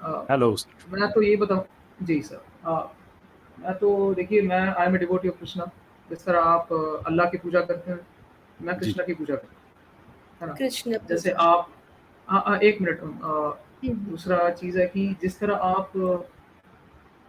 Hello मैं तो यही बताऊँ जी सर। मैं तो देखिए मैं I am a devotee of Krishna. जिस तरह आप अल्लाह की पूजा करते हैं, मैं जी कृष्णा की पूजा करता हूँ, है ना? कृष्ण जैसे पूजा। आप 1 मिनट हम्म, दूसरा चीज़ है कि जिस तरह आप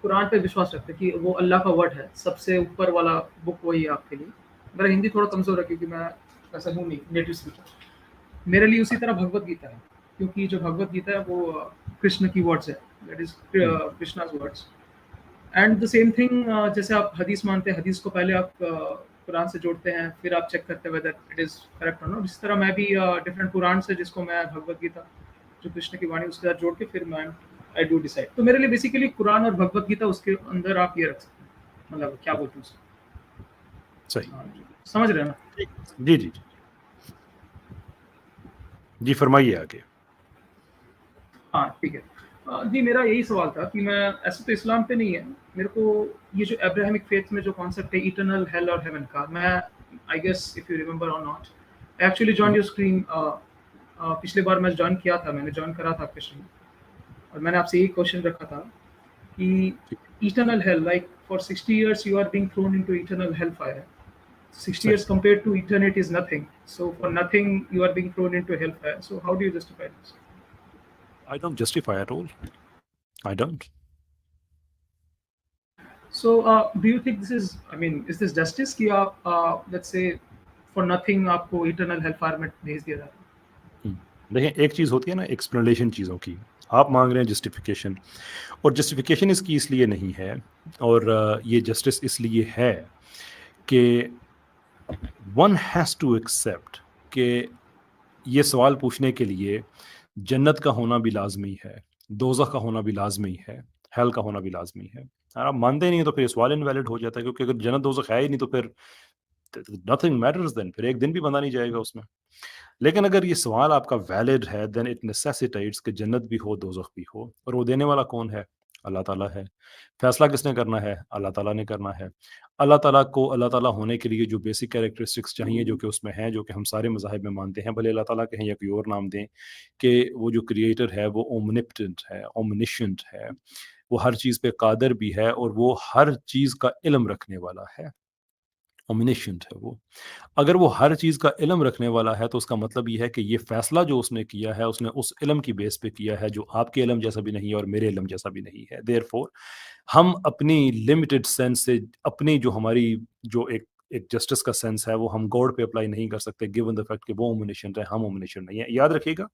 कुरान पे विश्वास रखते हैं कि वो अल्लाह का वर्ड है, सबसे ऊपर वाला बुक वही है आपके लिए। मेरा हिंदी थोड़ा कमज़ोर है क्योंकि मैं ऐसा हूँ नहीं नेटिव स्पीकर। मेरे लिए उसी तरह भगवत गीता है, क्योंकि जो भगवत गीता है वो कृष्ण की वर्ड्स है, that is Krishna's words. And the same thing जैसे आप हदीस मानते हैं, हदीस को पहले आप कुरान से जोड़ते हैं, फिर आप चेक करते हैं वेदर इट इज़ करेक्ट और नॉट। जिस तरह मैं भी डिफरेंट कुरान से जिसको मैं भगवत गीता जो कृष्ण की वाणी उसके साथ जोड़ के फिर मैं आई डू डिसाइड। तो मेरे लिए बेसिकली कुरान और भगवत गीता उसके अंदर आप ये रख सकते हैं, मतलब क्या बोलते हैं उसको। सही। समझ रहे हैं ना? जी जी जी जी फरमाइए आगे। हाँ, ठीक है। जी मेरा यही सवाल था कि मैं ऐसे तो इस्लाम पे नहीं है, मेरे को ये जो अब्राहमिक फेथ में जो कॉन्सेप्ट है इटर्नल हेल और हेवन का, मैं I guess if you remember or not, actually join your screen. पिछले बार मैं जॉइन किया था, मैंने जॉइन करा था आपके स्ट्रीम, और मैंने आपसे यही क्वेश्चन रखा था कि eternal hello, like for 60 years you are being thrown into eternal hellfire. 60 सही। years compared to eternity is nothing. So for nothing you are being thrown into hellfire. So how do you justify this? I don't justify at all. I don't. So, do you think this is, I mean, is this justice कि आप, let's say, for nothing आपको eternal hellfire में भेज दिया जाता है? देखिए एक चीज़ होती है ना एक्सप्लेनेशन चीज़ों की, आप मांग रहे हैं जस्टिफिकेशन, और जस्टिफिकेशन इसकी इसलिए नहीं है, और ये जस्टिस इसलिए है कि वन हैज़ टू एक्सेप्ट कि ये सवाल पूछने के लिए जन्नत का होना भी लाजमी है, दोज़ख का होना भी लाजमी है, हेल का होना भी लाजमी है। अगर आप मानते ही नहीं हैं तो फिर ये सवाल इनवैलिड हो जाता है, क्योंकि अगर जन्नत दोज़ख है ही नहीं तो फिर नथिंग मैटर्स, देन फिर एक दिन भी बंदा नहीं जाएगा उसमें। लेकिन अगर ये सवाल आपका वैलिड है, देन इट नेसेसिटेट्स कि जन्नत भी हो, दोज़ख भी हो, और वो देने वाला कौन है? अल्लाह ताला है। फैसला किसने करना है? अल्लाह ताला ने करना है। अल्लाह ताला को अल्लाह ताला होने के लिए जो बेसिक कैरेक्टरिस्टिक्स चाहिए, जो कि उसमें हैं, जो कि हम सारे मज़ाहिब में मानते हैं, भले अल्लाह ताला कहें या कोई और नाम दें, कि वो जो क्रिएटर है वो ओमनिपोटेंट है, ओमनिशेंट है, वो हर चीज़ पे कादिर भी है, और वो हर चीज़ का इल्म रखने वाला है, ओमनिशेंट है वो। अगर वो हर चीज़ का इल्म रखने वाला है, तो उसका मतलब ये है कि ये फ़ैसला जो उसने किया है, उसने उस इल्म की बेस पे किया है, जो आपके इल्म जैसा भी नहीं है और मेरे इल्म जैसा भी नहीं है। देयरफॉर हम अपनी लिमिटेड सेंस से, अपनी जो हमारी जो एक एक जस्टिस का सेंस है, वो हम गॉड पे अप्लाई नहीं कर सकते, गिवन द फैक्ट कि वो ओमनिशेंट है, हम ओमनिशेंट नहीं है। याद रखिएगा,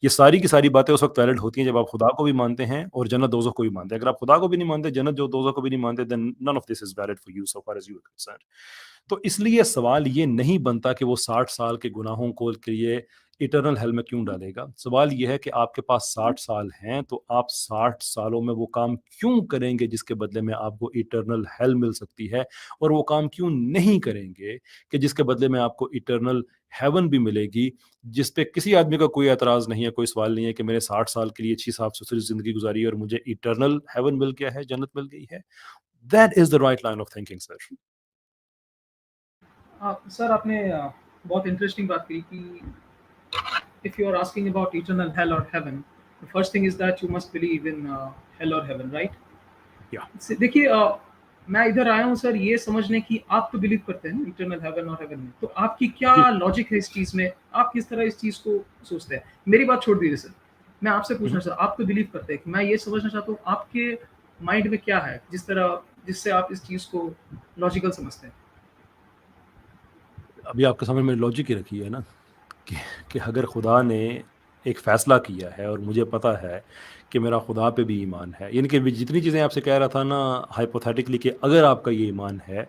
ये सारी की सारी बातें उस वक़्त वैलिड होती हैं जब आप खुदा को भी मानते हैं और जन्नत दोज़ख को भी मानते हैं। अगर आप खुदा को भी नहीं मानते, जन्नत जो दोज़ख को भी नहीं मानते, then none of this is valid for you so far as you are concerned. तो इसलिए सवाल ये नहीं बनता कि वो 60 साल के गुनाहों को के लिए इटर्नल हेल में क्यों डालेगा। सवाल ये है कि आपके पास 60 साल हैं, तो आप 60 सालों में वो काम क्यों करेंगे जिसके बदले में आपको इटर्नल हेल मिल सकती है, और वो काम क्यों नहीं करेंगे कि जिसके बदले में आपको इटर्नल हेवन भी मिलेगी, जिस पे किसी आदमी का कोई एतराज़ नहीं है, कोई सवाल नहीं है कि मैंने 60 साल के लिए अच्छी साफ-सुथरी ज़िंदगी गुज़ारी है और मुझे इटर्नल हेवन मिल गया है, जन्नत मिल गई है। That is the right line of thinking sir. Sir आपने बहुत इंटरेस्टिंग बात की कि if you are asking about eternal hell or heaven, the first thing is that you must believe in hell or heaven, right? या देखिए मैं इधर आया हूँ सर ये समझने की आप तो बिलीव करते हैं इटर्नल हेवन और हेवन में, तो आपकी क्या जी। लॉजिक है इस चीज में, आप किस तरह इस चीज को सोचते हैं? मेरी बात छोड़ दीजिए सर, मैं आपसे पूछना चाहता हूँ, आप तो बिलीव करते हैं कि मैं ये समझना चाहता हूँ आपके माइंड में क्या है जिस तरह जिससे आप इस चीज को लॉजिकल समझते हैं? अभी आपके सामने मैंने लॉजिक ही रखी है ना, कि कि अगर खुदा ने एक फ़ैसला किया है और मुझे पता है कि मेरा खुदा पे भी ईमान है, यानी कि जितनी चीज़ें आपसे कह रहा था ना हाइपोथेटिकली, कि अगर आपका ये ईमान है,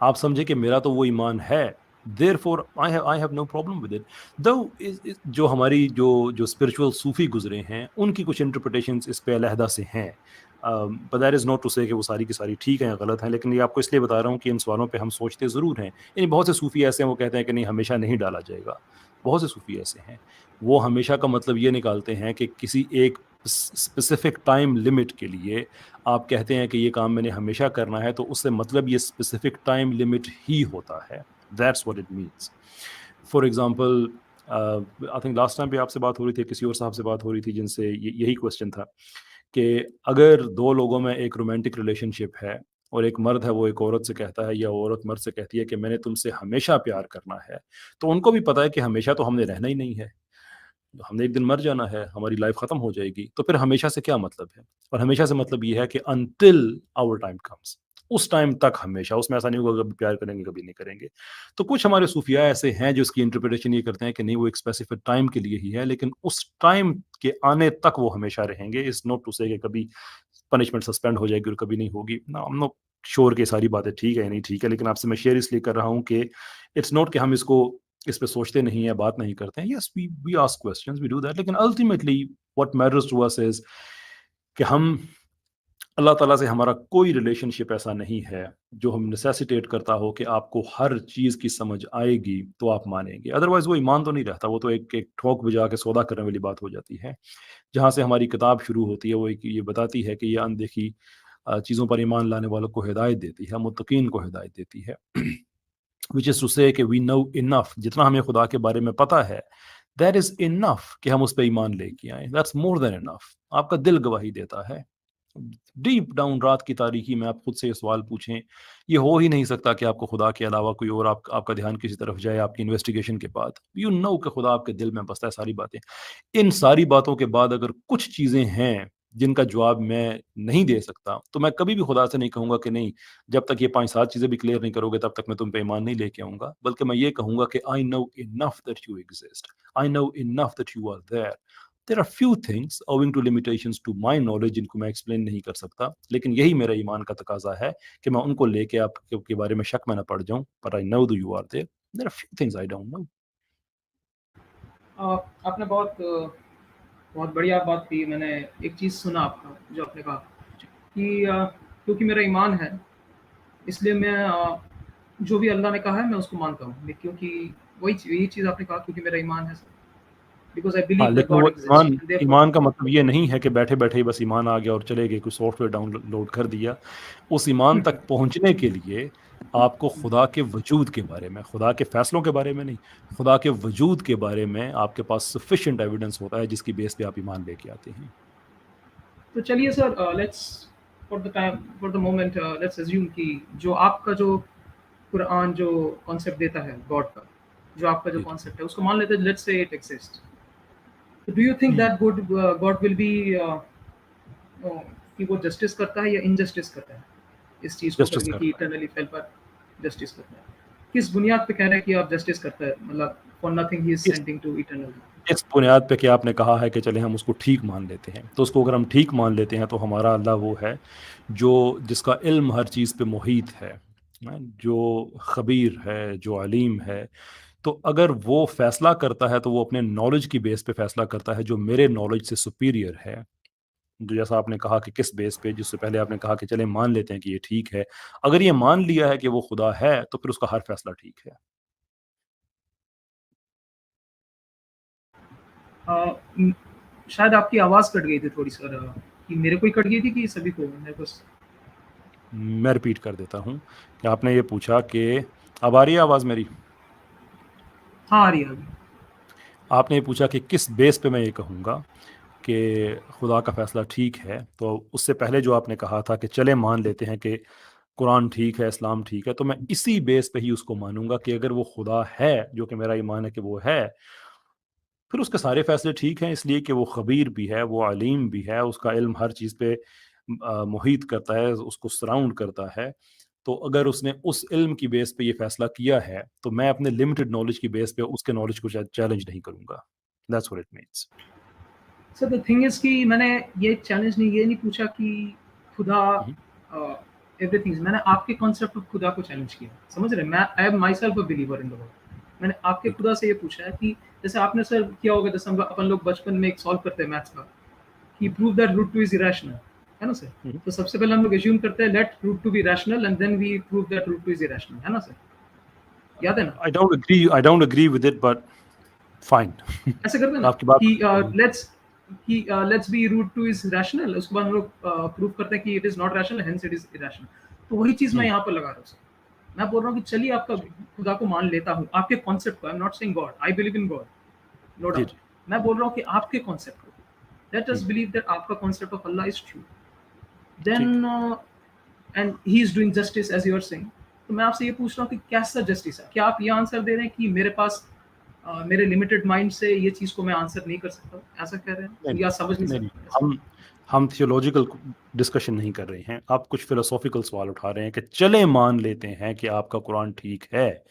आप समझे कि मेरा तो वो ईमान है, therefore I have no problem with it. दो जो हमारी जो स्पिरिचुअल सूफ़ी गुज़रे हैं, उनकी कुछ इंटरप्रिटेशंस इस पे अलहदा से हैं। But that is not to say कि वो सारी की सारी ठीक हैं या गलत हैं, लेकिन ये आपको इसलिए बता रहा हूँ कि इन सवालों पे हम सोचते ज़रूर हैं। यानी बहुत से सूफ़ी ऐसे हैं, वो कहते हैं कि नहीं, हमेशा नहीं डाला जाएगा। बहुत से सूफ़ी ऐसे हैं, वो हमेशा का मतलब ये निकालते हैं कि किसी एक स्पेसिफिक टाइम लिमिट के लिए आप कहते हैं कि ये काम मैंने हमेशा करना है, तो उससे मतलब ये स्पेसिफिक टाइम लिमिट ही होता है। That's what it means. For example, I think last time भी आपसे बात हो रही थी, किसी और साहब से बात हो रही थी, जिनसे यही क्वेश्चन था کہ اگر دو لوگوں میں ایک رومانٹک ریلیشن شپ ہے اور ایک مرد ہے وہ ایک عورت سے کہتا ہے یا عورت مرد سے کہتی ہے کہ میں نے تم سے ہمیشہ پیار کرنا ہے، تو ان کو بھی پتہ ہے کہ ہمیشہ تو ہم نے رہنا ہی نہیں ہے، ہم نے ایک دن مر جانا ہے، ہماری لائف ختم ہو جائے گی، تو پھر ہمیشہ سے کیا مطلب ہے؟ اور ہمیشہ سے مطلب یہ ہے کہ انٹل آور ٹائم کمس، اس ٹائم تک ہمیشہ، اس میں ایسا نہیں ہوگا کبھی پیار کریں گے کبھی نہیں کریں گے۔ تو کچھ ہمارے صوفیاء ایسے ہیں جو اس کی انٹرپریٹیشن یہ کرتے ہیں کہ نہیں وہ ایک اسپیسیفک ٹائم کے لیے ہی ہے، لیکن اس ٹائم کے آنے تک وہ ہمیشہ رہیں گے، اس نوٹ ٹو سے کہ کبھی پنشمنٹ سسپینڈ ہو جائے گی اور کبھی نہیں ہوگی۔ ہم نو شور کہ ساری باتیں ٹھیک ہے یا نہیں ٹھیک ہے، لیکن آپ سے میں شیئر اس لیے کر رہا ہوں کہ اٹس نوٹ کہ ہم اس پہ سوچتے نہیں ہیں، بات نہیں کرتے ہیں۔ Yes we ask questions, we do that, لیکن ultimately what matters to us is کہ ہم اللہ تعالیٰ سے ہمارا کوئی ریلیشن شپ ایسا نہیں ہے جو ہم نیسیسیٹیٹ کرتا ہو کہ آپ کو ہر چیز کی سمجھ آئے گی تو آپ مانیں گے، ادروائز وہ ایمان تو نہیں رہتا، وہ تو ایک ٹھوک بجا کے سودا کرنے والی بات ہو جاتی ہے۔ جہاں سے ہماری کتاب شروع ہوتی ہے وہ یہ بتاتی ہے کہ یہ اندیکھی چیزوں پر ایمان لانے والوں کو ہدایت دیتی ہے، متقین کو ہدایت دیتی ہے، which is to say کہ we know enough، جتنا ہمیں خدا کے بارے میں پتہ ہے that is enough کہ ہم اس پہ ایمان لے کے آئیں، that's more than enough۔ آپ کا دل گواہی دیتا ہے، ڈیپ ڈاؤن رات کی تاریکی میں آپ خود سے یہ سوال پوچھیں، یہ ہو ہی نہیں سکتا کہ آپ کو خدا کے علاوہ کوئی اور آپ کا دھیان کسی طرف جائے آپ کی انویسٹیگیشن کے بعد، یو نو کہ خدا آپ کے دل میں بستا ہے ساری باتیں۔ ان ساری باتوں کے بعد اگر کچھ چیزیں ہیں جن کا جواب میں نہیں دے سکتا تو میں کبھی بھی خدا سے نہیں کہوں گا کہ نہیں جب تک یہ 5-7 چیزیں بھی کلیئر نہیں کرو گے تب تک میں تم پہ ایمان نہیں لے کے آؤں گا، بلکہ میں یہ کہوں گا کہ I know enough that you exist, I know enough that you are there, there are few things owing to limitations to my knowledge جن کو میں ایکسپلین نہیں کر سکتا، لیکن یہی میرا ایمان کا تقاضا ہے کہ میں ان کو لے کے آپ کے بارے میں شک میں نہ پڑ جاؤں، but I know that you are there, there are few things I don't know۔ آپ نے بہت بڑھیا بات کی۔ میں نے ایک چیز سنا آپ کا جو آپ نے کہا کہ کیونکہ میرا ایمان ہے اس لیے میں جو بھی اللہ نے کہا ہے میں اس کو مانتا ہوں، کیونکہ یہی چیز آپ نے کہا کیونکہ میرا ایمان ہے because I ہاں believe that لیکن God وہ exists and therefore ایمان کا مطلب یہ نہیں ہے کہ بیٹھے بیٹھے ہی بس ایمان آ گیا اور چلے گئے، کوئی سافٹ ویئر ڈاؤن لوڈ کر دیا۔ اس ایمان تک پہنچنے کے لیے آپ کو خدا کے وجود کے بارے میں، خدا کے فیصلوں کے بارے میں نہیں، خدا کے وجود کے بارے میں آپ کے پاس سفیشینٹ ایویڈنس ہوتا ہے جس کی بیس پہ آپ ایمان لے کے آتے ہیں۔ تو چلیے sir let's for the moment let's assume کہ جو آپ کا جو قرآن جو کانسیپٹ دیتا ہے گاڈ کا، جو آپ کا جو کانسیپٹ ہے اس کو مان لیتے ہیں let's say it exist, do you think that God will be کہ وہ جسٹس کرتا ہے یا انجسٹس کرتا ہے اس چیز کو کر جسٹس کے کہ کرتا ہے۔ ایٹرنلی فیل پر جسٹس کرتا ہے؟ کس بنیاد پہ کہہ رہے ہیں کہ آپ جسٹس کرتا ہے، مطلب for nothing he is us sending to eternal? اس بنیاد پہ کہ آپ نے کہا ہے کہ چلیں ہم اس کو ٹھیک مان لیتے ہیں، تو اس کو اگر ہم ٹھیک مان لیتے ہیں تو ہمارا اللہ وہ ہے جس کا علم ہر چیز پہ محیط ہے، جو خبیر ہے، جو علیم ہے، تو اگر وہ فیصلہ کرتا ہے تو وہ اپنے نالج کی بیس پہ فیصلہ کرتا ہے جو میرے نالج سے سپیریئر ہے، جو جیسا آپ نے کہا کہ کس بیس پہ، جس سے پہلے آپ نے کہا کہ چلیں مان لیتے ہیں کہ یہ ٹھیک ہے، اگر یہ مان لیا ہے کہ وہ خدا ہے تو پھر اس کا ہر فیصلہ ٹھیک ہے۔ شاید آپ کی آواز کٹ گئی تھی تھوڑی سر، کہ میرے کو ہی کٹ گئی تھی کہ سبھی کو؟ میرے کو میں ریپیٹ کر دیتا ہوں کہ آپ نے یہ پوچھا کہ اب آ رہی ہے آواز میری؟ ہاں آ رہی ہے۔ آپ نے یہ پوچھا کہ کس بیس پہ میں یہ کہوں گا کہ خدا کا فیصلہ ٹھیک ہے، تو اس سے پہلے جو آپ نے کہا تھا کہ چلے مان لیتے ہیں کہ قرآن ٹھیک ہے، اسلام ٹھیک ہے، تو میں اسی بیس پہ ہی اس کو مانوں گا کہ اگر وہ خدا ہے، جو کہ میرا ایمان ہے کہ وہ ہے، پھر اس کے سارے فیصلے ٹھیک ہیں، اس لیے کہ وہ خبیر بھی ہے، وہ علیم بھی ہے، اس کا علم ہر چیز پہ محیط کرتا ہے، اس کو سراؤنڈ کرتا ہے۔ تو اگر اس نے اس علم کی بیس پہ یہ فیصلہ کیا ہے تو میں اپنے لمیٹڈ نالج کی بیس پہ اس کے نالج کو چیلنج نہیں کروں گا۔ That's what it means۔ Sir the thing is کہ میں نے یہ چیلنج یہ نہیں پوچھا کہ خدا ایوری تھنگ، میں نے آپ کے کانسیپٹ آف خدا کو چیلنج کیا، سمجھ رہے؟ میں I am my self a believer in the world. میں نے آپ کے خدا سے یہ پوچھا ہے کہ جیسے آپ نے سر کیا ہوگا، جیسے اپن لوگ بچپن میں ایک سالو کرتے ہیں میتھس کا کہ prove that root 2 is irrational، ہے نا سر؟ تو سب سے پہلے ہم لوگ ایزیوم کرتے ہیں let root 2 be rational and then we prove that root 2 is irrational، ہے نا سر؟ یاد ہے نا؟ I don't agree with it, but fine۔ ایسے کرتے ہیں نا آپ کی بات کہ let's be root 2 is rational, اس کے بعد ہم لوگ پروو کرتے ہیں کہ it is not rational hence it is irrational۔ تو وہی چیز میں یہاں پر لگا رہا ہوں سر۔ میں بول رہا ہوں کہ چلیے آپ کا خدا کو مان لیتا ہوں، آپ کے کانسیپٹ کو، I am not saying God, I believe in God, no جی ڈاؤٹ، میں بول رہا ہوں کہ آپ کے کانسیپٹ کو let us believe that aapka concept of Allah is true, then and he is doing justice as you are saying. तो मैं आपसे ये पूछ रहा हूँ कि कैसा जस्टिस है? क्या आप ये आंसर दे रहे हैं कि मेरे पास मेरे लिमिटेड माइंड से ये चीज को मैं आंसर नहीं कर सकता, ऐसा कह रहे हैं, या समझ नहीं सकते? हम थियोलॉजिकल डिस्कशन नहीं कर रहे हैं, आप कुछ फिलोसॉफिकल सवाल उठा रहे हैं कि चले मान लेते हैं कि आपका कुरान ठीक है.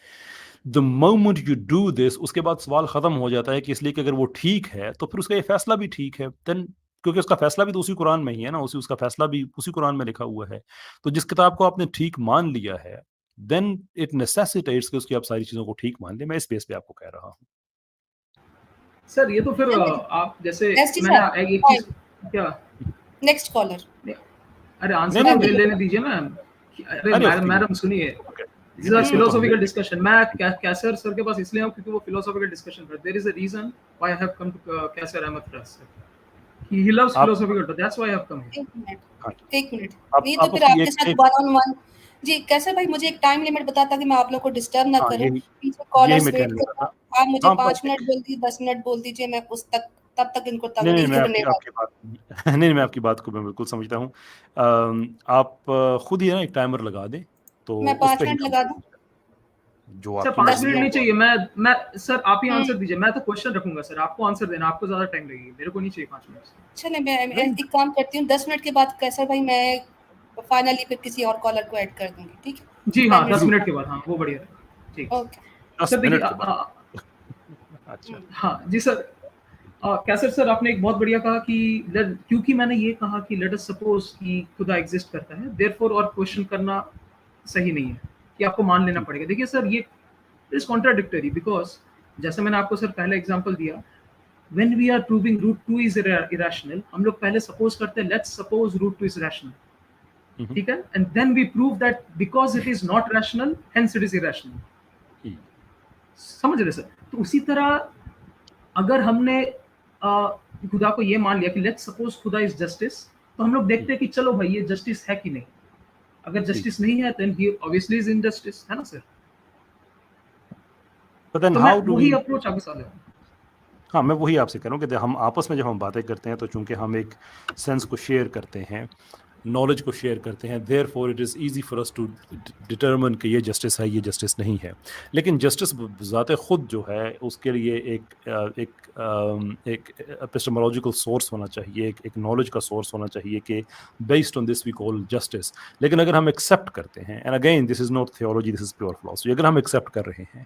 The moment you do this, उसके बाद सवाल ख़त्म हो जाता है कि इसलिए कि अगर वो ठीक है तो फिर उसका ये फैसला भी ठीक है, देन क्योंकि उसका फैसला भी तो उसी कुरान में ही है ना, उसका फैसला भी उसी कुरान में लिखा हुआ है. तो जिस किताब को आपने ठीक मान लिया है, देन इट नेसेसिटेट्स कि उसकी आप सारी चीज़ों को ठीक मान लें. मैं इस बेस पे आपको कह रहा हूँ. सर ये तो फिर आप जैसे मैंने एक चीज क्या नेक्स्ट कॉलर, अरे आंसर तो लेने दीजिए मैम. अरे मैडम सुनिए, this is a philosophical discussion. मैं कैसर सर के पास इसलिए हूं क्योंकि वो फिलोसॉफिकल डिस्कशन कर. There is a reason why I have come to Qaiser Ahmed Faraz sir. He loves philosophical, that's why I have come. एक मिनट नहीं तो फिर आपके साथ वन ऑन वन. जी कैसर भाई, मुझे एक टाइम लिमिट बता ताकि मैं आप लोग को डिस्टर्ब ना करूं. पीछे कॉलर्स वेट कर रहे हैं, आप मुझे 5 मिनट बोल दीजिए, 10 मिनट बोल दीजिए, मैं उस तक तब तक इनको नहीं, मैं आपकी बात को मैं बिल्कुल समझता हूँ. आप खुद ही ना एक टाइमर लगा दें तो मैं 5 मिनट लगा दूं. जो सर 5 मिनट नहीं चाहिए. मैं सर आप ही आंसर दीजिए. मैं तो क्वेश्चन रखूंगा सर, आपको आंसर देना, आपको ज्यादा टाइम लगेगी, मेरे को नहीं चाहिए 5 मिनट. चलिए मैं एक काम करती हूँ, 10 मिनट के बाद कैसर भाई मैं फाइनली फिर किसी और कॉलर को ऐड कर दूंगी, ठीक है? जी हाँ, 10 मिनट के बाद. हाँ वो बढ़िया है. ठीक, ओके. 10 मिनट के बाद. अच्छा हाँ जी सर. कैसर सर आपने एक बहुत बढ़िया कहा कि क्योंकि मैंने ये कहा कि लेट अस सपोज कि खुदा एग्जिस्ट करता है, देयरफॉर और क्वेश्चन करना सही नहीं है कि आपको मान लेना पड़ेगा. देखिए सर ये इज कॉन्ट्राडिक्टरी, बिकॉज जैसे मैंने आपको सर पहले एग्जांपल दिया, when we are proving root 2 is irrational, हम लोग पहले सपोज करते हैं let's suppose root 2 is rational, ठीक है, and then we prove that because it is not rational hence it is irrational. समझ रहे सर? तो उसी तरह अगर हमने खुदा को ये मान लिया कि लेट्स सपोज खुदा इज जस्टिस, तो हम लोग देखते हैं कि चलो भाई ये जस्टिस है कि नहीं. अगर जस्टिस नहीं है then he obviously is injustice, है ना सर? But then तो how मैं do वही we... अप्रोच आपके साथ है. हाँ, मैं वही आपसे कह रहा हूँ कि हम आपस में जब हम बातें करते हैं तो चूंकि हम एक सेंस को शेयर करते हैं, नॉलेज को शेयर करते हैं, therefore it is easy for us to determine कि ये जस्टिस है, ये जस्टिस नहीं है. लेकिन जस्टिस ज़ाते ख़ुद जो है उसके लिए एक एपिस्टेमोलॉजिकल सोर्स होना चाहिए, एक नॉलेज का सोर्स होना चाहिए कि based on this we call justice. लेकिन अगर हम एक्सेप्ट करते हैं, and again this is not theology, this is pure philosophy, अगर हम एक्सेप्ट कर रहे हैं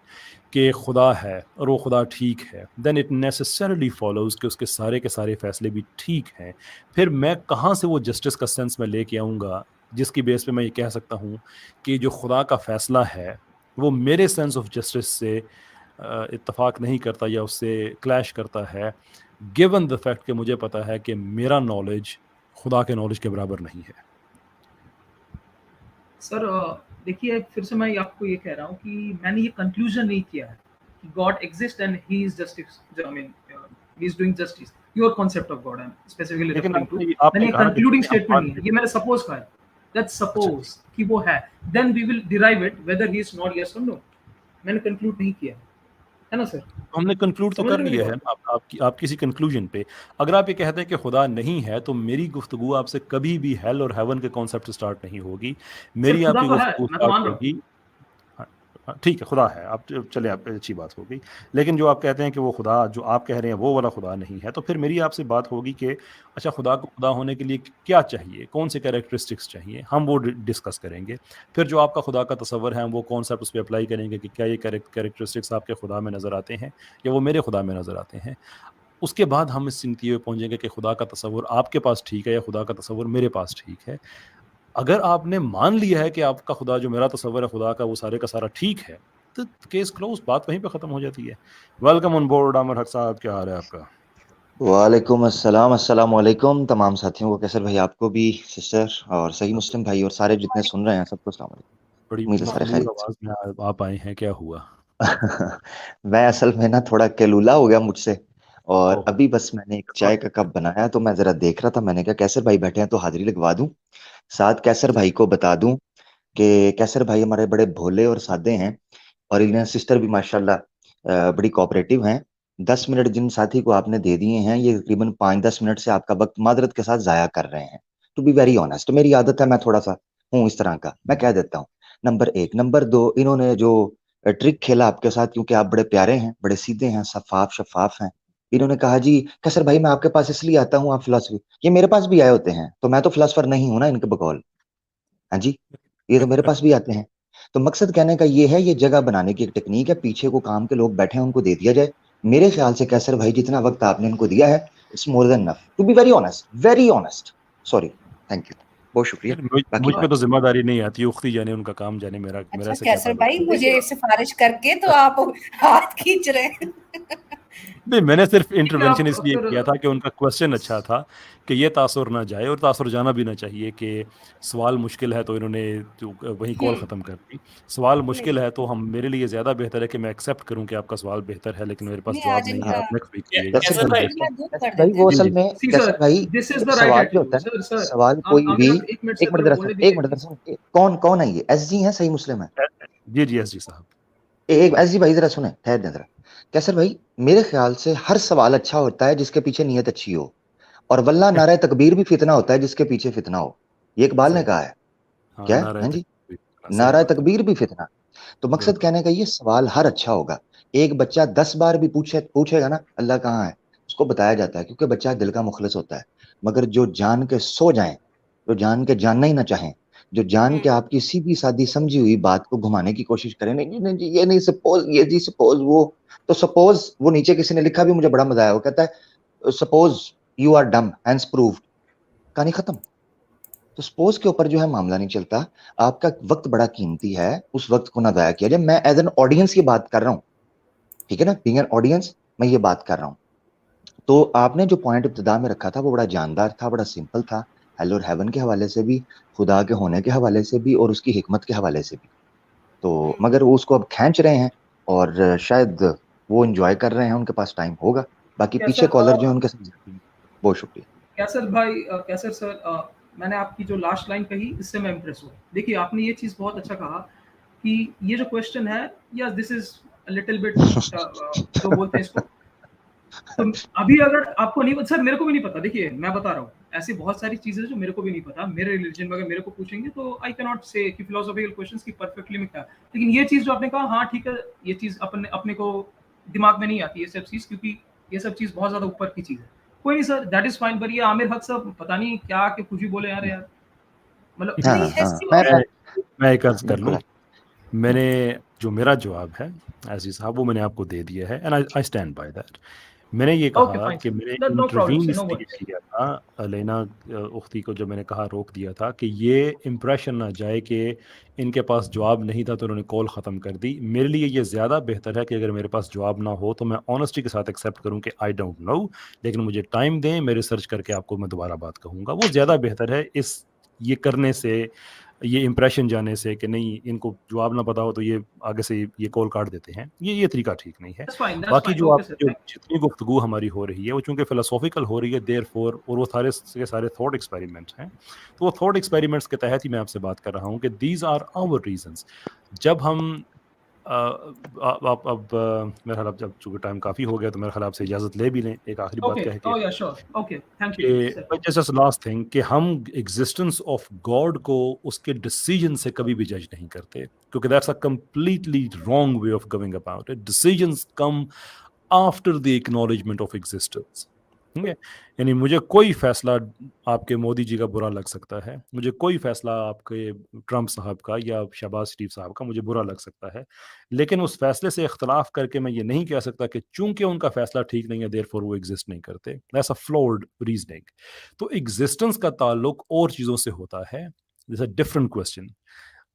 कि खुदा है और वो खुदा ठीक है, देन इट नेसेसरली फॉलोज़ कि उसके सारे के सारे फैसले भी ठीक हैं. फिर मैं कहाँ से वो जस्टिस का सेंस में लेके आऊँगा जिसकी बेस पे मैं ये कह सकता हूँ कि जो खुदा का फ़ैसला है वो मेरे सेंस ऑफ जस्टिस से इत्तफाक नहीं करता या उससे क्लैश करता है, गिवन द फैक्ट कि मुझे पता है कि मेरा नॉलेज खुदा के नॉलेज के बराबर नहीं है. सर देखिए फिर से मैं आपको ये कह रहा हूँ कि मैंने ये कंक्लूजन नहीं किया है कि God exist and he is justice, I mean he is doing justice. Your concept of God I am specifically referring to. मैंने कंक्लूडिंग स्टेटमेंट नहीं है, ये मैंने सपोज कहा है. लेट्स सपोज कि वो है, then we will derive it whether he is not, yes और नो. मैंने कंक्लूड नहीं किया है ना सर? हमने कंक्लूड तो कर लिया है आप किसी कंक्लूजन पे. अगर आप ये कहते हैं कि खुदा नहीं है तो मेरी गुफ्तगू आपसे कभी भी हेल और हेवन के कॉन्सेप्ट स्टार्ट नहीं होगी. मेरी आपकी गुफ्तगू स्टार्ट होगी, ठीक है खुदा है, आप चले, आप अच्छी बात हो गई. लेकिन जो आप कहते हैं कि वो खुदा जो आप कह रहे हैं वो वाला खुदा नहीं है, तो फिर मेरी आपसे बात होगी कि अच्छा खुदा को खुदा होने के लिए क्या चाहिए, कौन से कैरेक्टरिस्टिक्स चाहिए, हम वो डिस्कस करेंगे. फिर जो आपका खुदा का तस्वर है हम वो कॉन्सेप्ट उस पर अप्लाई करेंगे कि क्या ये कैरेक्टरिस्टिक्स आपके खुदा में नज़र आते हैं या वो मेरे खुदा में नज़र आते हैं. उसके बाद हम इस नतीजे पे पहुँचेंगे कि खुदा का तस्वर आपके पास ठीक है या खुदा का तस्वर मेरे पास ठीक है. अगर आपने मान लिया है कि आपका खुदा जो मेरा तस्वर है खुदा का वो सारे का सारा ठीक है, तो केस क्लोज, बात वहीं पे ख़त्म हो जाती है. वेलकम ऑन बोर्ड आमिर हक साहब, क्या हाल है आपका? वालेकुम अस्सलाम, अस्सलाम वालेकुम तमाम साथियों को, कैसर भाई आपको भी, सिस्टर और सही मुस्लिम भाई और सारे जितने सुन रहे हैं सबको अस्सलाम वालेकुम. बड़ी आवाज़ में आप आए हैं, क्या हुआ? मैं असल में ना थोड़ा कैलूला हो गया मुझसे, और अभी बस मैंने एक चाय का कप बनाया तो मैं जरा देख रहा था, मैंने कहा कैसर भाई बैठे हैं तो हाजिरी लगवा दूं, साथ कैसर भाई को बता दूं कि कैसर भाई हमारे बड़े भोले और सादे हैं और इन्हें सिस्टर भी माशाल्लाह बड़ी कोऑपरेटिव हैं. 10 منٹ جن ساتھی کو آپ نے دے دیے ہیں یہ تقریباً 5-10 منٹ سے آپ کا وقت معذرت کے ساتھ ضائع کر رہے ہیں. ٹو بی ویری آنیسٹ میری عادت ہے میں تھوڑا سا ہوں اس طرح کا, میں کہہ دیتا ہوں. نمبر 1. نمبر 2, انہوں نے جو ٹرک کھیلا آپ کے ساتھ, کیونکہ آپ بڑے پیارے ہیں, بڑے سیدھے ہیں, شفاف ہیں, انہوں نے کہا جی کیسر بھائی میں آپ کے پاس اس لیے آتا ہوں آپ فلسفی, یہ میرے پاس بھی آئے ہوتے ہیں تو میں تو فلسفر نہیں ہوں نا ان کے بقول, ہاں جی یہ تو میرے پاس بھی آتے ہیں. تو مقصد کہنے کا یہ ہے, یہ جگہ بنانے کی ایک ٹیکنیک ہے, پیچھے کو کام کے لوگ بیٹھے ہیں ان کو دے دیا جائے. میرے خیال سے کیسر بھائی جتنا وقت آپ نے ان کو دیا ہے it's more than enough, to be very honest. Sorry, thank you, بہت شکریہ. مجھ پہ تو ذمہ داری نہیں آتی, اختی جانے ان کا کام جانے, میرا اچھا سے کیا کیسر تعلق. بھائی مجھے سفارش کر کے تو آپ ہاتھ کھینچ رہے ہیں. نہیں, میں نے صرف انٹروینشن اس لیے کیا تھا کہ ان کا کوشچن اچھا تھا کہ یہ تاثر نہ جائے, اور تاثر جانا بھی نہ چاہیے کہ سوال مشکل ہے تو انہوں نے وہیں کال ختم کر دی. سوال مشکل ہے تو ہم, میرے لیے زیادہ بہتر ہے کہ میں ایکسیپٹ کروں کہ آپ کا سوال بہتر ہے لیکن میرے پاس جواب نہیں ہے, آپ نیکسٹ ویک کیجیے گا. کیسر بھائی وہ اصل میں کیسر بھائی سوال جو ہوتا ہے, سوال کوئی بھی, ایک منٹ ذرا کون ہے یہ, ایس جی ہیں, صحیح مسلم ہے, جی ایس جی صاحب, ایک ایس جی بھائی ذرا سنیں, ٹھہر دیں ذرا. کیسر بھائی میرے خیال سے ہر سوال اچھا ہوتا ہے جس کے پیچھے نیت اچھی ہو, اور واللہ نعرہ تکبیر بھی فتنہ ہوتا ہے جس کے پیچھے فتنہ ہو, یہ اقبال نے کہا ہے. کیا ہے جی, نعرہ تکبیر بھی فتنہ. تو مقصد کہنے کا یہ سوال ہر اچھا ہوگا. ایک بچہ 10 بار بھی پوچھے گا نا اللہ کہاں ہے, اس کو بتایا جاتا ہے کیونکہ بچہ دل کا مخلص ہوتا ہے. مگر جو جان کے سو جائیں, جو جان کے جاننا ہی نہ چاہیں, جو جان کے آپ کی سیدھی سادھی سمجھی ہوئی بات کو گھمانے کی کوشش کریں, نہیں یہ نہیں سپوز, یہ جی سپوز, وہ تو سپوز وہ نیچے کسی نے لکھا بھی مجھے بڑا مزہ آیا, وہ کہتا ہے suppose you are dumb hence proved, کہانی ختم. تو سپوز کے اوپر جو ہے معاملہ نہیں چلتا. آپ کا وقت بڑا قیمتی ہے, اس وقت کو نہ ضائع کیا جائے. میں ایز این آڈینس کی بات کر رہا ہوں, ٹھیک ہے نا, بینگ این آڈینس میں یہ بات کر رہا ہوں. تو آپ نے جو پوائنٹ ابتدا میں رکھا تھا وہ بڑا جاندار تھا, بڑا سمپل تھا, ہیل اور ہیون کے حوالے سے بھی, خدا کے ہونے کے حوالے سے بھی, اور اس کی حکمت کے حوالے سے بھی. تو مگر وہ اس کو اب کھینچ رہے ہیں اور شاید وہ انجوائے کر رہے ہیں, ان کے پاس ٹائم ہوگا. باقی پیچھے کالر جو ہیں ان کے ساتھ بہت شکریہ. کیسر بھائی, کیسر سر, میں نے آپ کی جو لاسٹ لائن کہی اس سے میں امپریس ہوں. دیکھیے آپ نے یہ چیز بہت اچھا کہا کہ یہ جو کوشچن ہے, یا دس از لٹل بٹ جو بولتے ہیں اس کو, تو ابھی اگر آپ کو نہیں, سر میرے کو بھی نہیں پتا, دیکھیے میں بتا رہا ہوں, ایسی بہت ساری چیزیں جو میرے کو بھی نہیں پتا. میرے ریلیجن میں اگر میرے کو پوچھیں گے تو آئی کینٹ سے کہ فلاسفیکل کوسچنس کی پرفیکٹلی میں کیا, لیکن یہ چیز جو آپ نے کہا, ہاں ٹھیک ہے, یہ چیز اپنے کو دماغ میں نہیں آتی یہ سب چیز, کیونکہ یہ سب چیز بہت زیادہ اوپر کی چیز ہے. کوئی نہیں سر, دیٹ از فائن. پر یہ عامر حق صاحب پتہ نہیں کیا کہ کچھ بھی بولے یار, مطلب میں ایک عرض کر لوں, میں نے جو میرا جواب ہے عزیز صاحب وہ میں نے آپ کو دے دیا ہے, and I stand by that. میں نے یہ کہا کہ میں نے انٹروین اس لیے کیا تھا لینا اختی کو, جو میں نے کہا روک دیا تھا کہ یہ امپریشن نہ جائے کہ ان کے پاس جواب نہیں تھا تو انہوں نے کال ختم کر دی. میرے لیے یہ زیادہ بہتر ہے کہ اگر میرے پاس جواب نہ ہو تو میں آنیسٹی کے ساتھ ایکسیپٹ کروں کہ آئی ڈونٹ نو, لیکن مجھے ٹائم دیں, میں ریسرچ کر کے آپ کو میں دوبارہ بات کہوں گا. وہ زیادہ بہتر ہے اس یہ کرنے سے, یہ امپریشن جانے سے کہ نہیں ان کو جواب نہ پتا ہو تو یہ آگے سے یہ کال کاٹ دیتے ہیں. یہ طریقہ ٹھیک نہیں ہے. باقی جو آپ جو جتنی گفتگو ہماری ہو رہی ہے وہ چونکہ فلسافیکل ہو رہی ہے دیر فور, اور وہ سارے تھاٹ ایکسپیریمنٹس ہیں, تو وہ تھاٹ ایکسپیریمنٹس کے تحت ہی میں آپ سے بات کر رہا ہوں کہ دیز آر آور ریزنس. جب ہم اب میرا خیال اب جب چونکہ ٹائم کافی ہو گیا تو میرا خیال آپ سے اجازت لے بھی لیں ایک آخری بات کہہ کے, جسٹ لاسٹ تھنگ, کہ ہم ایگزسٹنس آف گاڈ کو اس کے ڈیسیجن سے کبھی بھی جج نہیں کرتے, کیونکہ that's a completely wrong way of going about it. Decisions come after the acknowledgement of existence. ٹھیک ہے, یعنی مجھے کوئی فیصلہ آپ کے مودی جی کا برا لگ سکتا ہے, مجھے کوئی فیصلہ آپ کے ٹرمپ صاحب کا یا شہباز شریف صاحب کا مجھے برا لگ سکتا ہے, لیکن اس فیصلے سے اختلاف کر کے میں یہ نہیں کہہ سکتا کہ چونکہ ان کا فیصلہ ٹھیک نہیں ہے دیر فور وہ ایگزسٹ نہیں کرتے. That's a fluid reasoning. تو ایگزسٹنس کا تعلق اور چیزوں سے ہوتا ہے, دس اے ڈفرنٹ کوسچن.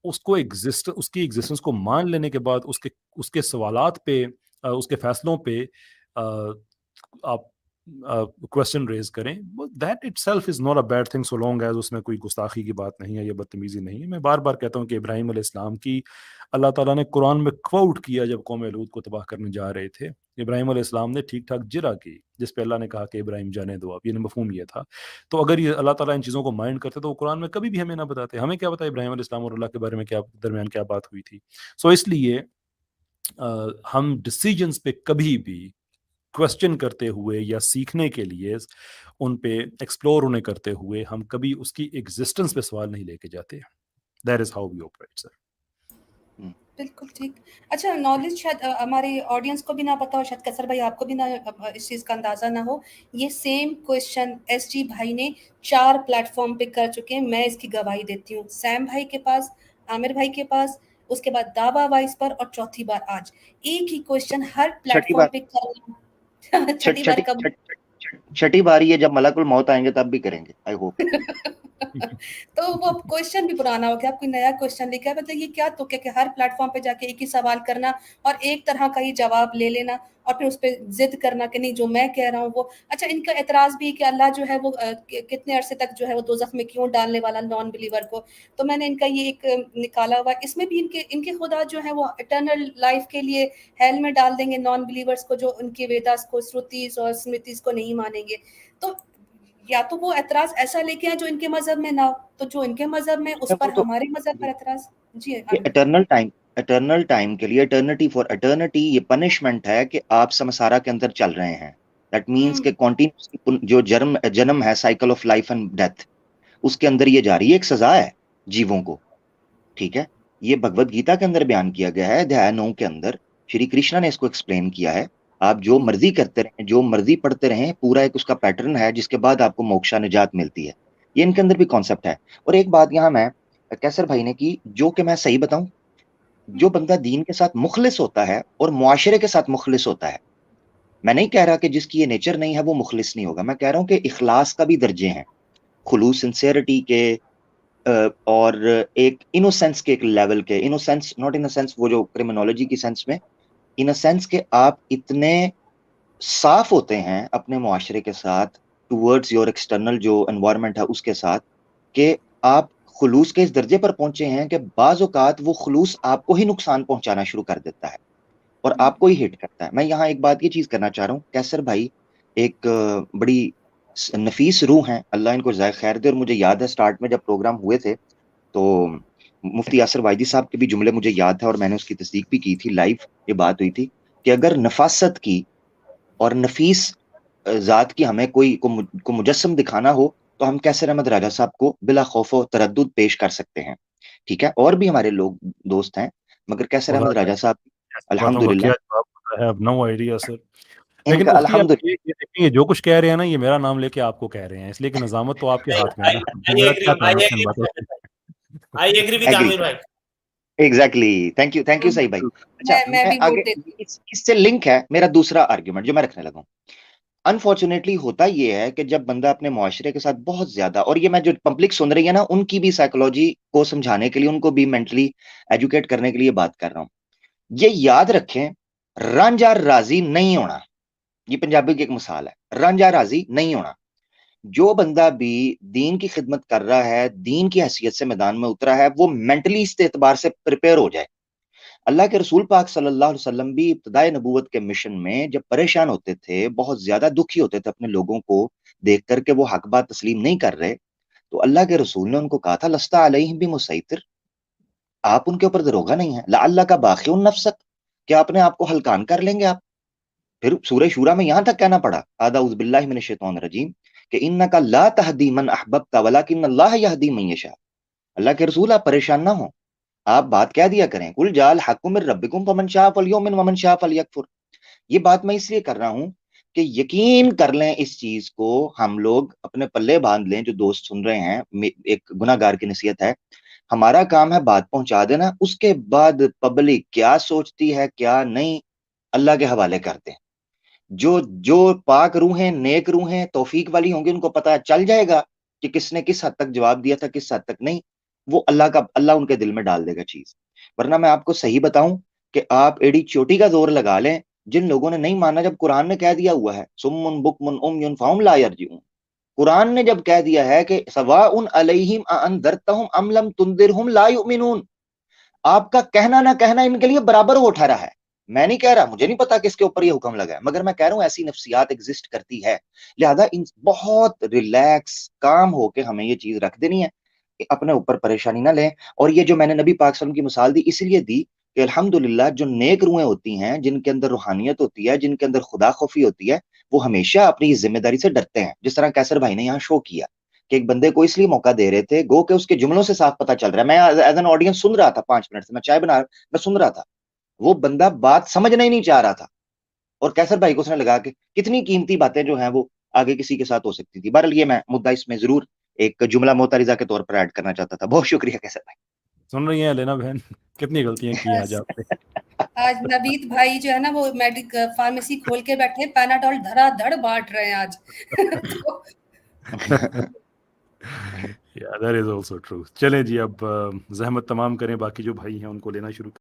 اس کی ایگزسٹنس کو مان لینے کے بعد اس کے سوالات پہ, اس کے فیصلوں پہ آپ کوشچن ریز کریں, that itself is not a bad thing so long as اس میں کوئی گستاخی کی بات نہیں ہے یا بدتمیزی نہیں ہے. میں بار بار کہتا ہوں کہ ابراہیم علیہ السلام کی اللہ تعالیٰ نے قرآن میں کوٹ کیا جب قوم لوط کو تباہ کرنے جا رہے تھے. ابراہیم علیہ السلام نے ٹھیک ٹھاک جرا کی جس پہ اللہ نے کہا کہ ابراہیم جانے دو آپ, یہ مفہوم یہ تھا. تو اگر یہ اللہ تعالیٰ ان چیزوں کو مائنڈ کرتے تو وہ قرآن میں کبھی بھی ہمیں نہ بتاتے. ہمیں کیا پتا ابراہیم علیہ السلام اور اللہ کے بارے میں کیا درمیان کیا بات ہوئی تھی. سو اس لیے ہم ڈیسیجنس پہ کبھی بھی क्वेश्चन करते हुए या सीखने के लिए उन पे एक्सप्लोर उन्हें करते हुए हम कभी उसकी एग्जिस्टेंस पे सवाल नहीं लेके जाते. That is how we operate sir. बिल्कुल ठीक. अच्छा, नॉलेज शायद हमारे ऑडियंस को भी ना पता हो, शायद कैसर भाई आपको भी ना इस चीज़ का अंदाज़ा ना हो. ये सेम क्वेश्चन SG भाई ने 4 प्लेटफॉर्म पे कर चुके हैं. मैं इसकी गवाही देती हूँ. सैम भाई के पास, आमिर भाई के पास, उसके बाद दावा वाइस पर, और चौथी बार आज. एक ही क्वेश्चन हर प्लेटफॉर्म पे करना. छठी बारी है, जब मलकुल मौत आएंगे तब भी करेंगे, आई होप. तो वो क्वेश्चन भी पुराना हो गया, आप कोई नया क्वेश्चन लेके आए. मतलब ये क्या तो क्या कि हर प्लेटफॉर्म पे जाके एक ही सवाल करना और एक तरह का ही जवाब ले लेना और फिर उस पर जिद करना कि नहीं जो मैं कह रहा हूँ वो. अच्छा, इनका एतराज भी कि अल्लाह जो है वो कितने अरसे तक जो है वो दोज़ख में क्यों डालने वाला नॉन बिलीवर को. तो मैंने इनका ये एक निकाला हुआ, इसमें भी इनके खुदा जो है वो इटर्नल लाइफ के लिए हेल में डाल देंगे नॉन बिलीवर्स को, जो उनके वेदास को, श्रुतिस और स्मृतिस को नहीं मानेंगे. तो या तो वो एतराज ऐसा लेके आए जो इनके मजहब में ना हो, तो जो इनके मजहब में उस पर हमारे मजहब पर एतराज. जी, इटर्नल टाइम के लिए, इटर्निटी फॉर इटर्निटी, ये पनिशमेंट है कि आप समसारा के अंदर चल रहे हैं. दैट मींस कि कॉन्टिन्यूस जो जन्म है, cycle of life and death, उसके अंदर ये जारी है. एक सजा है जीवों को, ठीक है. ये भगवत गीता के अंदर बयान किया गया है, अध्याय 9 के अंदर श्री कृष्ण ने इसको एक्सप्लेन किया है. आप जो मर्जी करते रहें, जो मर्जी पढ़ते रहें, पूरा एक उसका पैटर्न है जिसके बाद आपको मोक्षा निजात मिलती है. ये इनके अंदर भी कॉन्सेप्ट है. और एक बात यहाँ मैं कैसर भाई ने की, जो कि मैं सही बताऊं, जो बंदा दीन के साथ मुखलिस होता है और मुआशरे के साथ मुखलिस होता है, मैं नहीं कह रहा कि जिसकी ये नेचर नहीं है वो मुखलिस नहीं होगा. मैं कह रहा हूं कि इखलास का भी दर्जे हैं, खुलूस, सिंसियरिटी के, और एक इनोसेंस के एक लेवल के. Innocence not in a sense वो जो क्रिमिनोलॉजी की सेंस में, इन अ सेंस के आप इतने साफ होते हैं अपने मुआशरे के साथ, टूवर्ड्स योर एक्सटर्नल जो एनवायरनमेंट है उसके साथ, कि आप खुलूस के इस दर्जे पर पहुंचे हैं कि बाज़ औक़ात वो खुलूस आपको ही नुकसान पहुंचाना शुरू कर देता है और आपको ही हिट करता है. मैं यहाँ एक बात ये चीज करना चाह रहा हूँ, कैसर भाई एक बड़ी नफीस रूह हैं, अल्लाह इनको ज़ाय खैर दे. और मुझे याद है स्टार्ट में जब प्रोग्राम हुए थे तो मुफ्ती यासिर वाइदी साहब के भी जुमले मुझे याद है और मैंने उसकी तस्दीक भी की थी. लाइव ये बात हुई थी कि अगर नफासत की और नफीस ज़ात की हमें कोई को मुजस्सम दिखाना हो तो हम कैसर अहमद राजा साहब को बिला खौफ व तरद्दुद पेश कर सकते हैं, ठीक है. और भी हमारे लोग दोस्त हैं, मगर कैसर अहमद राजा साहब अल्हम्दुलिल्लाह, I have no idea sir. लेकिन मुफ्ती आप ये देखेंगे जो कुछ कह रहे हैं ना, ये मेरा नाम लेके आपको कह रहे हैं, इसलिए कि नजामत तो आपके हाथ में है ना. I agree with Amir भाई. एग्जैक्टली, थैंक यू सही भाई. अच्छा, मैं आगे इससे लिंक है मेरा दूसरा आर्ग्यूमेंट जो मैं रखने लगा हूं. अनफॉर्चुनेटली होता ये है कि जब बंदा अपने मुआशरे के साथ बहुत ज्यादा, और ये मैं जो पब्लिक सुन रही है ना, उनकी भी साइकोलॉजी को समझाने के लिए, उनको भी मेंटली एजुकेट करने के लिए बात कर रहा हूं. ये याद रखें, रांझा राजी नहीं होना. ये पंजाबी की एक मिसाल है, रांझा राजी नहीं होना. जो बंदा भी दीन की खिदमत कर रहा है, दीन की हैसियत से मैदान में उतरा है, वो मेंटली इस एतबार से प्रिपेयर हो जाए. अल्लाह के रसूल पाक सल्लल्लाहु अलैहि वसल्लम भी इब्तिदाई नबूवत के मिशन में जब परेशान होते थे, बहुत ज्यादा दुखी होते थे अपने लोगों को देख करके वो हक बात तस्लीम नहीं कर रहे, तो अल्लाह के रसूल ने उनको कहा था, लस्ता अलैहिम बिमुसैतिर, आप उनके ऊपर दरोगा नहीं है. लअल्ला का बाखिउन नफ्सक, क्या अपने आप को हल्कान कर लेंगे आप. फिर सूरह शूरा में यहां तक कहना पड़ा, आऊज़ु बिल्लाहि मिनश शैतानिर रजीम, कि इन्नका ला तहदी मन अहबब्ता वलाकिन्नल्लाह यहदी मन यशा. अल्लाह के रसूल आप परेशान ना हो, आप बात कह दिया करें, कुल जाल हक्कु मिर रब्बिकुम फमन शाअ फलयुमिन वमन शाअ फलयकफुर. ये बात मैं इसलिए कर रहा हूं कि यकीन कर लें इस चीज को, हम लोग अपने पल्ले बांध लें. जो दोस्त सुन रहे हैं, एक गुनाहगार की नसीहत है, हमारा काम है बात पहुंचा देना, उसके बाद पब्लिक क्या सोचती है क्या नहीं, अल्लाह के हवाले करते हैं. जो पाक रूहें, नेक रूहें, तौफीक वाली होंगी, उनको पता चल जाएगा कि किसने किस हद तक जवाब दिया था, किस हद तक नहीं. वो अल्लाह उनके दिल में डाल देगा चीज. वरना मैं आपको सही बताऊं कि आप एड़ी चोटी का जोर लगा लें, जिन लोगों ने नहीं माना, जब कुरान ने कह दिया हुआ है सुम्मुन बुकमुन उम्युन फहुम ला यरजिऊन, कुरान ने जब कह दिया है कि सवाउन अलैहिम अअनदरतहुम अम लम तुनदिरहुम ला युमिनून, आपका कहना ना कहना इनके लिए बराबर हो ठहरा है. मैं नहीं कह रहा, मुझे नहीं पता किसके ऊपर ये हुक्म लगा है, मगर मैं कह रहा हूं ऐसी नफ्सियात एग्जिस्ट करती है. लिहाजा इन बहुत रिलैक्स काम होके हमें ये चीज रख देनी है, अपने ऊपर परेशानी ना लें. और ये जो मैंने नबी पाक सल्लल्लाहु अलैहि वसल्लम की मिसाल दी, इसलिए दी کہ الحمدللہ جو نیک روحیں ہوتی ہیں، جن کے اندر روحانیت ہوتی ہے، جن کے اندر خدا خوفی ہوتی ہے، وہ ہمیشہ اپنی ذمہ داری سے ڈرتے ہیں. جس طرح کیسر بھائی نے یہاں شو کیا کہ ایک بندے کو اس لیے موقع دے رہے تھے گو کہ اس کے جملوں سے صاف پتہ چل رہا ہے. میں ایز این آڈینس سن رہا تھا 5 منٹ سے، میں چائے بنا میں سن رہا تھا، وہ بندہ بات سمجھنا ہی نہیں چاہ رہا تھا، اور کیسر بھائی کو اس نے لگا کہ کتنی قیمتی باتیں جو ہیں وہ آگے کسی کے ساتھ ہو سکتی تھی. بہرحال یہ میں مدعا اس میں ضرور ایک جملہ معترضہ کے طور پر ایڈ کرنا چاہتا تھا. بہت شکریہ کیسر بھائی. سن رہی ہیں لینا بہن، کتنی غلطیاں کی آج آپ نے. آج نوید بھائی جو ہے نا وہ میڈیک فارمیسی کھول کے بیٹھے، پیناڈول دھڑا دھڑ بانٹ رہے ہیں آج. Yeah, that is also true. چلیں جی اب زحمت تمام کریں، باقی جو بھائی ہیں ان کو لینا شروع